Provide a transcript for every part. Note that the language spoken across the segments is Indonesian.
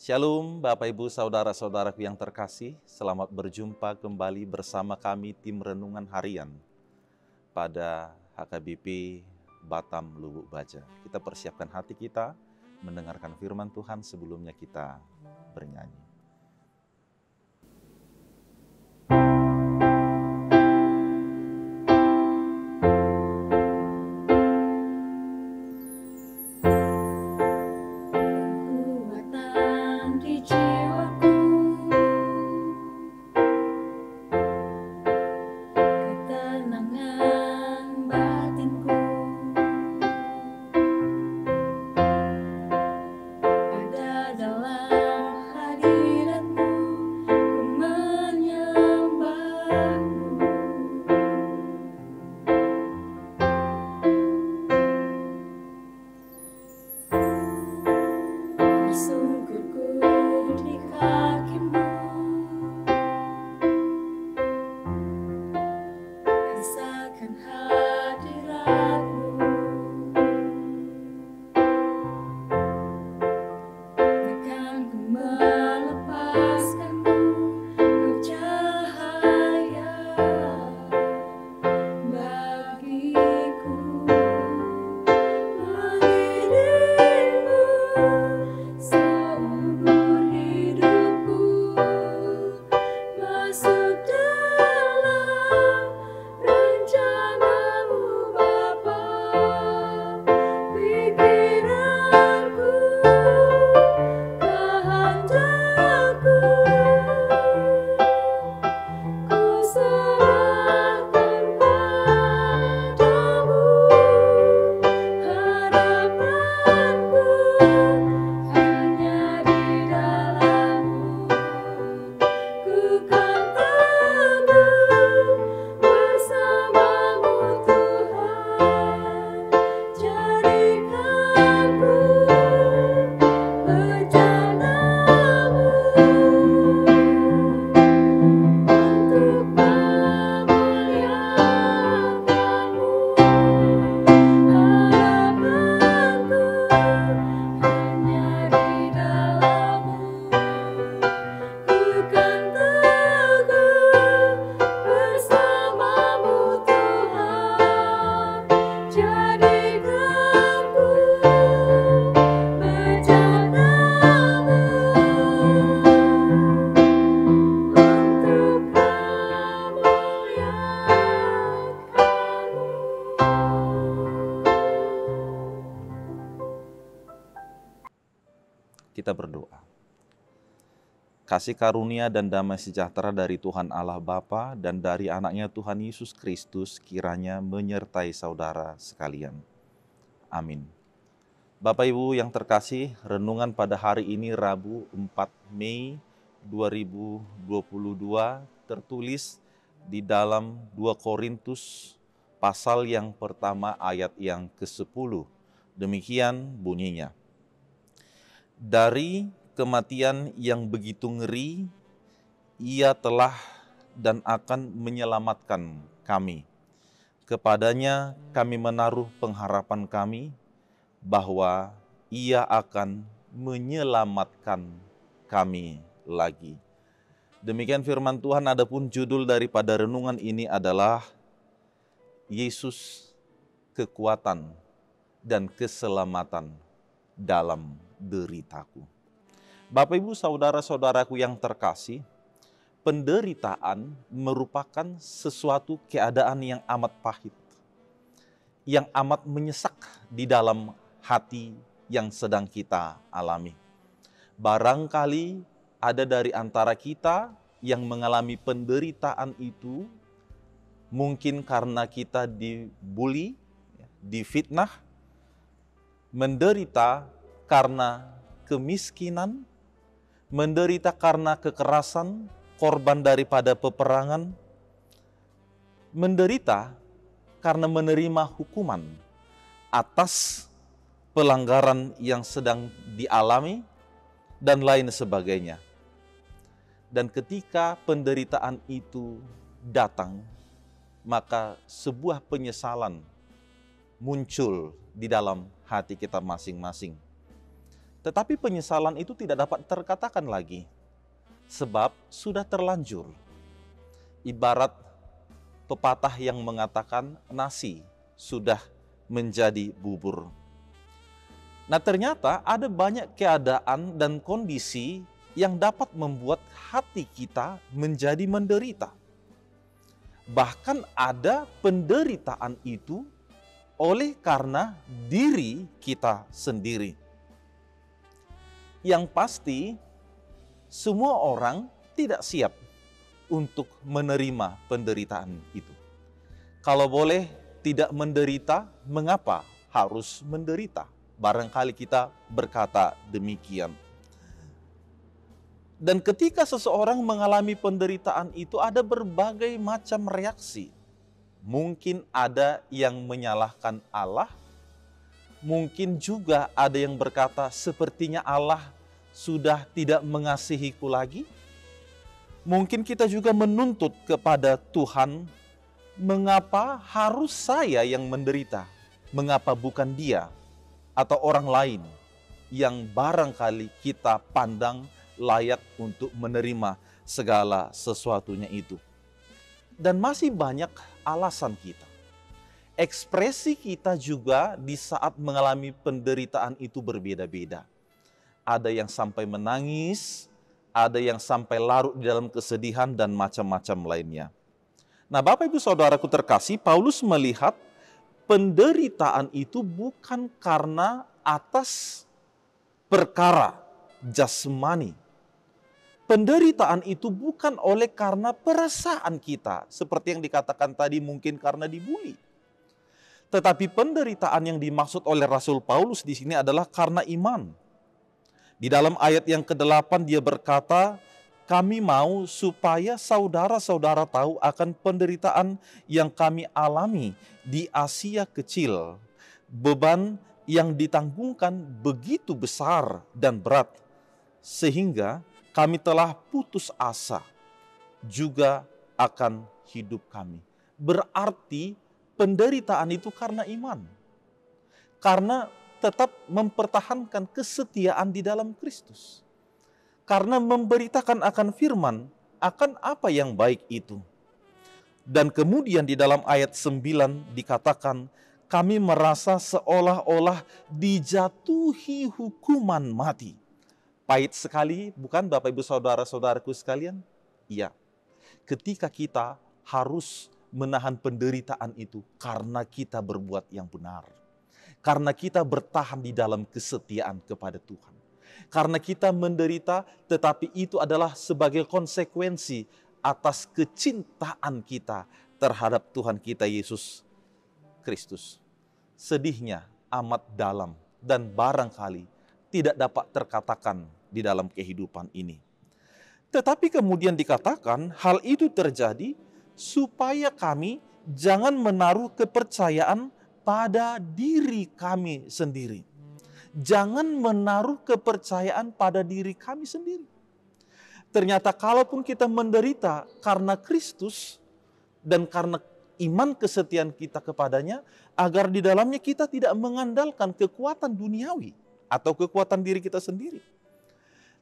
Shalom Bapak Ibu Saudara-saudaraku yang terkasih, selamat berjumpa kembali bersama kami tim Renungan Harian pada HKBP Batam Lubuk Baja. Kita persiapkan hati kita mendengarkan firman Tuhan sebelumnya kita bernyanyi. Kita berdoa. Kasih karunia dan damai sejahtera dari Tuhan Allah Bapa dan dari anaknya Tuhan Yesus Kristus kiranya menyertai saudara sekalian. Amin. Bapak Ibu yang terkasih, renungan pada hari ini Rabu 4 Mei 2022 tertulis di dalam 2 Korintus pasal yang pertama ayat yang ke-10. Demikian bunyinya. Dari kematian yang begitu ngeri, Ia telah dan akan menyelamatkan kami. Kepadanya kami menaruh pengharapan kami bahwa Ia akan menyelamatkan kami lagi. Demikian firman Tuhan, adapun judul daripada renungan ini adalah Yesus, kekuatan dan keselamatan dalam deritaku. Bapak Ibu saudara-saudaraku yang terkasih, penderitaan merupakan sesuatu keadaan yang amat pahit, yang amat menyesak di dalam hati yang sedang kita alami. Barangkali ada dari antara kita yang mengalami penderitaan itu mungkin karena kita dibully, difitnah, menderita karena kemiskinan, menderita karena kekerasan, korban daripada peperangan, menderita karena menerima hukuman atas pelanggaran yang sedang dialami, dan lain sebagainya. Dan ketika penderitaan itu datang, maka sebuah penyesalan muncul di dalam hati kita masing-masing. Tetapi penyesalan itu tidak dapat terkatakan lagi, sebab sudah terlanjur. Ibarat pepatah yang mengatakan nasi sudah menjadi bubur. Nah, ternyata ada banyak keadaan dan kondisi yang dapat membuat hati kita menjadi menderita. Bahkan ada penderitaan itu oleh karena diri kita sendiri. Yang pasti, semua orang tidak siap untuk menerima penderitaan itu. Kalau boleh tidak menderita, mengapa harus menderita? Barangkali kita berkata demikian. Dan ketika seseorang mengalami penderitaan itu ada berbagai macam reaksi. Mungkin ada yang menyalahkan Allah, mungkin juga ada yang berkata sepertinya Allah sudah tidak mengasihiku lagi. Mungkin kita juga menuntut kepada Tuhan, mengapa harus saya yang menderita? Mengapa bukan dia atau orang lain yang barangkali kita pandang layak untuk menerima segala sesuatunya itu. Dan masih banyak alasan kita. Ekspresi kita juga di saat mengalami penderitaan itu berbeda-beda. Ada yang sampai menangis, ada yang sampai larut di dalam kesedihan dan macam-macam lainnya. Nah, Bapak Ibu Saudaraku terkasih, Paulus melihat penderitaan itu bukan karena atas perkara jasmani. Penderitaan itu bukan oleh karena perasaan kita, seperti yang dikatakan tadi mungkin karena dibuli. Tetapi penderitaan yang dimaksud oleh Rasul Paulus di sini adalah karena iman. Di dalam ayat yang ke-8 dia berkata, kami mau supaya saudara-saudara tahu akan penderitaan yang kami alami di Asia Kecil. Beban yang ditanggungkan begitu besar dan berat, sehingga kami telah putus asa juga akan hidup kami. Berarti penderitaan itu karena iman. Karena tetap mempertahankan kesetiaan di dalam Kristus. Karena memberitakan akan firman, akan apa yang baik itu. Dan kemudian di dalam ayat 9 dikatakan, kami merasa seolah-olah dijatuhi hukuman mati. Pahit sekali, bukan Bapak Ibu Saudara-saudaraku sekalian? Iya, ketika kita harus menahan penderitaan itu karena kita berbuat yang benar. Karena kita bertahan di dalam kesetiaan kepada Tuhan. Karena kita menderita, tetapi itu adalah sebagai konsekuensi atas kecintaan kita terhadap Tuhan kita Yesus Kristus. Sedihnya amat dalam dan barangkali tidak dapat terkatakan di dalam kehidupan ini. Tetapi kemudian dikatakan hal itu terjadi supaya kami jangan menaruh kepercayaan pada diri kami sendiri. Jangan menaruh kepercayaan pada diri kami sendiri. Ternyata kalaupun kita menderita karena Kristus dan karena iman kesetiaan kita kepadanya, agar di dalamnya kita tidak mengandalkan kekuatan duniawi atau kekuatan diri kita sendiri.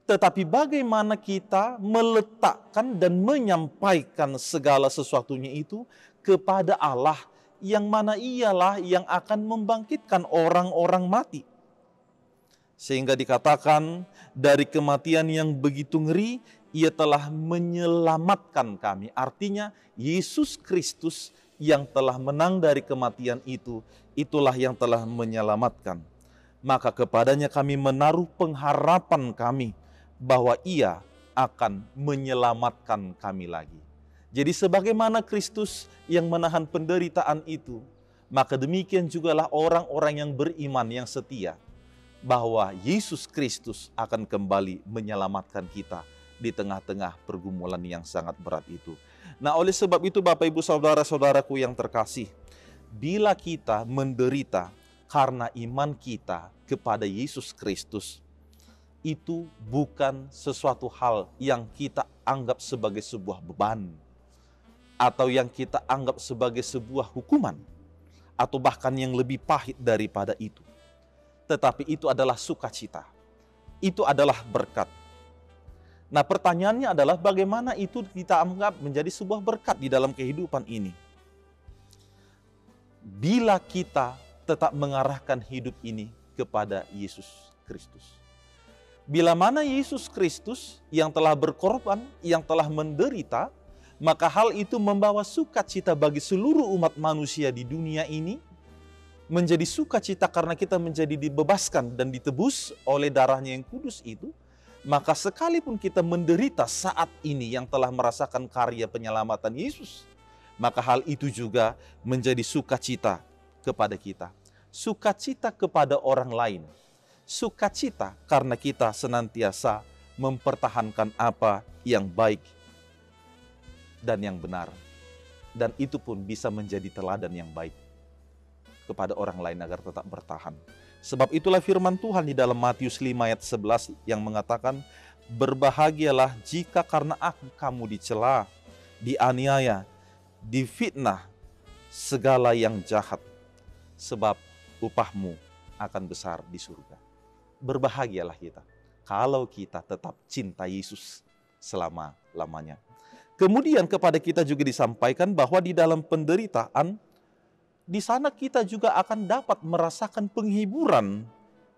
Tetapi bagaimana kita meletakkan dan menyampaikan segala sesuatunya itu kepada Allah, yang mana ialah yang akan membangkitkan orang-orang mati. Sehingga dikatakan dari kematian yang begitu ngeri, ia telah menyelamatkan kami. Artinya Yesus Kristus yang telah menang dari kematian itu, itulah yang telah menyelamatkan. Maka kepadanya kami menaruh pengharapan kami bahwa ia akan menyelamatkan kami lagi. Jadi sebagaimana Kristus yang menahan penderitaan itu, maka demikian jugalah orang-orang yang beriman yang setia, bahwa Yesus Kristus akan kembali menyelamatkan kita di tengah-tengah pergumulan yang sangat berat itu. Nah, oleh sebab itu Bapak Ibu Saudara-saudaraku yang terkasih, bila kita menderita karena iman kita kepada Yesus Kristus, itu bukan sesuatu hal yang kita anggap sebagai sebuah beban, atau yang kita anggap sebagai sebuah hukuman, atau bahkan yang lebih pahit daripada itu. Tetapi itu adalah sukacita. itu adalah berkat. Nah, pertanyaannya adalah bagaimana itu kita anggap menjadi sebuah berkat di dalam kehidupan ini. Bila kita tetap mengarahkan hidup ini kepada Yesus Kristus. Bila mana Yesus Kristus yang telah berkorban, yang telah menderita, maka hal itu membawa sukacita bagi seluruh umat manusia di dunia ini, menjadi sukacita karena kita menjadi dibebaskan dan ditebus oleh darahnya yang kudus itu. Maka sekalipun kita menderita saat ini yang telah merasakan karya penyelamatan Yesus, maka hal itu juga menjadi sukacita kepada kita. Sukacita kepada orang lain. Sukacita karena kita senantiasa mempertahankan apa yang baik dan yang benar. Dan itu pun bisa menjadi teladan yang baik kepada orang lain agar tetap bertahan. Sebab itulah firman Tuhan di dalam Matius 5 ayat 11 yang mengatakan, berbahagialah jika karena aku kamu dicela, dianiaya, difitnah, segala yang jahat, sebab upahmu akan besar di surga. Berbahagialah kita kalau kita tetap cinta Yesus selama-lamanya. Kemudian kepada kita juga disampaikan bahwa di dalam penderitaan, di sana kita juga akan dapat merasakan penghiburan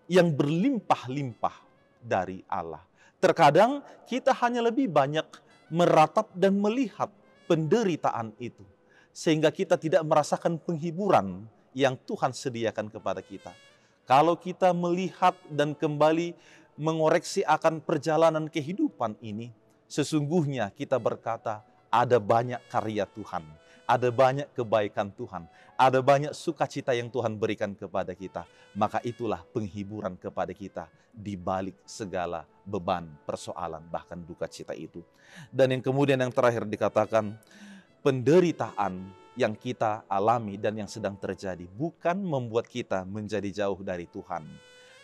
yang berlimpah-limpah dari Allah. Terkadang kita hanya lebih banyak meratap dan melihat penderitaan itu, sehingga kita tidak merasakan penghiburan yang Tuhan sediakan kepada kita. Kalau kita melihat dan kembali mengoreksi akan perjalanan kehidupan ini, sesungguhnya kita berkata, ada banyak karya Tuhan, ada banyak kebaikan Tuhan, ada banyak sukacita yang Tuhan berikan kepada kita. Maka itulah penghiburan kepada kita di balik segala beban, persoalan, bahkan duka cita itu. Dan yang kemudian yang terakhir dikatakan, penderitaan yang kita alami dan yang sedang terjadi bukan membuat kita menjadi jauh dari Tuhan,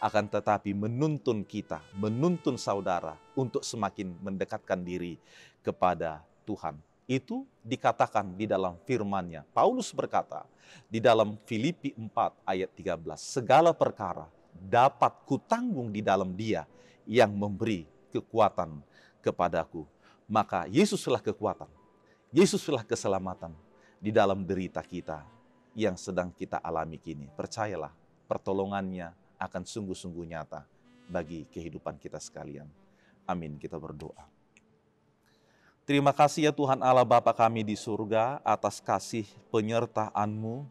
akan tetapi menuntun kita, menuntun saudara untuk semakin mendekatkan diri kepada Tuhan. Itu dikatakan di dalam firman-Nya. Paulus berkata di dalam Filipi 4 ayat 13, segala perkara dapat kutanggung di dalam Dia yang memberi kekuatan kepadaku. Maka Yesuslah kekuatan, Yesuslah keselamatan di dalam derita kita yang sedang kita alami kini. Percayalah, pertolongannya akan sungguh-sungguh nyata bagi kehidupan kita sekalian. Amin, kita berdoa. Terima kasih ya Tuhan Allah Bapa kami di surga atas kasih penyertaan-Mu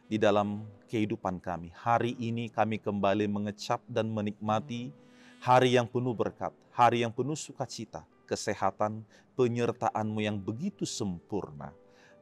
di dalam kehidupan kami. Hari ini kami kembali mengecap dan menikmati hari yang penuh berkat, hari yang penuh sukacita, kesehatan, penyertaan-Mu yang begitu sempurna.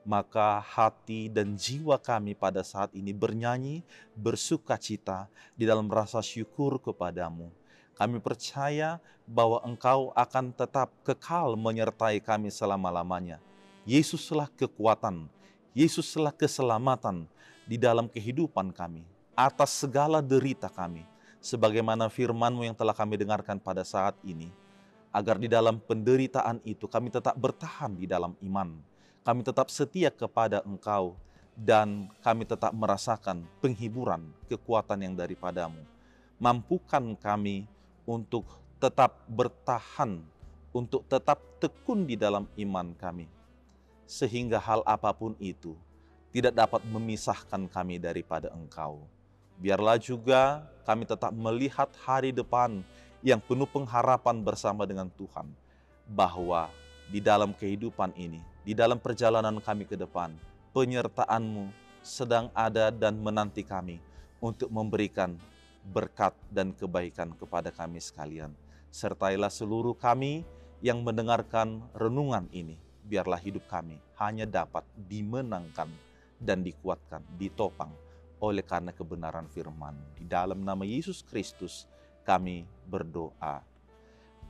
Maka hati dan jiwa kami pada saat ini bernyanyi, bersukacita di dalam rasa syukur kepadamu. Kami percaya bahwa Engkau akan tetap kekal menyertai kami selama-lamanya. Yesuslah kekuatan, Yesuslah keselamatan di dalam kehidupan kami, atas segala derita kami. Sebagaimana firman-Mu yang telah kami dengarkan pada saat ini, agar di dalam penderitaan itu kami tetap bertahan di dalam iman. Kami tetap setia kepada Engkau, dan kami tetap merasakan penghiburan, kekuatan yang daripada-Mu. Mampukan kami untuk tetap bertahan, untuk tetap tekun di dalam iman kami. Sehingga hal apapun itu tidak dapat memisahkan kami daripada Engkau. Biarlah juga kami tetap melihat hari depan yang penuh pengharapan bersama dengan Tuhan. Bahwa di dalam kehidupan ini, di dalam perjalanan kami ke depan, penyertaan-Mu sedang ada dan menanti kami untuk memberikan berkat dan kebaikan kepada kami sekalian. Sertailah seluruh kami yang mendengarkan renungan ini. Biarlah hidup kami hanya dapat dimenangkan dan dikuatkan, ditopang oleh karena kebenaran firman. Di dalam nama Yesus Kristus kami berdoa.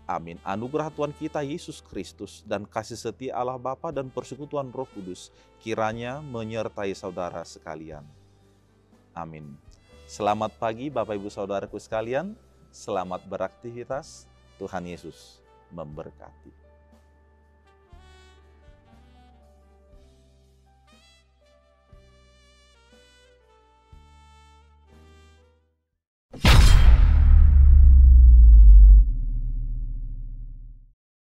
Amin. Anugerah Tuhan kita Yesus Kristus dan kasih setia Allah Bapa dan persekutuan Roh Kudus kiranya menyertai saudara sekalian. Amin. Selamat pagi Bapak Ibu Saudaraku sekalian, selamat beraktivitas, Tuhan Yesus memberkati.